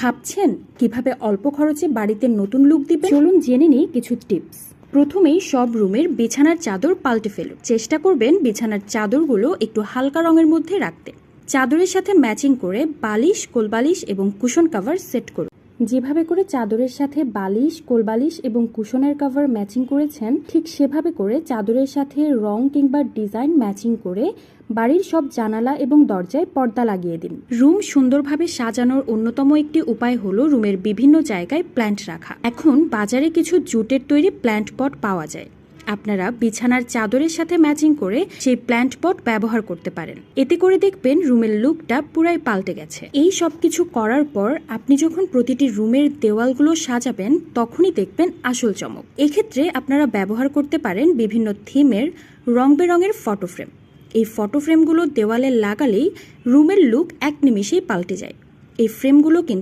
ভাবছেন কিভাবে অল্প খরচে বাড়িতে নতুন লুক দিবেন? চলুন জেনে নিই কিছু টিপস। প্রথমেই সব রুমের বিছানার চাদর পাল্টে ফেলুন। চেষ্টা করবেন বিছানার চাদরগুলো একটু হালকা রঙের মধ্যে রাখতে। চাদরের সাথে ম্যাচিং করে বালিশ, কোলবালিশ এবং কুশন কভার সেট করুন। যেভাবে করে চাদরের সাথে বালিশ, কোলবালিশ এবং কুশনের কভার ম্যাচিং করেছেন, ঠিক সেভাবে করে চাদরের সাথে রং কিংবা ডিজাইন ম্যাচিং করে বাড়ির সব জানালা এবং দরজায় পর্দা লাগিয়ে দিন। রুম সুন্দরভাবে সাজানোর অন্যতম একটি উপায় হলো রুমের বিভিন্ন জায়গায় প্ল্যান্ট রাখা। এখন বাজারে কিছু জুটের তৈরি প্ল্যান্ট পট পাওয়া যায়। আপনারা বিছানার চাদরের সাথে ম্যাচিং করে সেই প্ল্যান্ট পট ব্যবহার করতে পারেন। এতে করে দেখবেন রুমের লুকটা পুরাই পাল্টে গেছে। এই সব কিছু করার পর আপনি যখন প্রতিটি রুমের দেওয়ালগুলো সাজাবেন, তখনই দেখবেন আসল চমক। এক্ষেত্রে আপনারা ব্যবহার করতে পারেন বিভিন্ন থিমের রং বেরঙের ফটো ফ্রেম। এই ফটো ফ্রেমগুলো দেওয়ালে লাগালেই রুমের লুক এক নিমিষেই পাল্টে যায়। এই ফ্রেমগুলো কিন্তু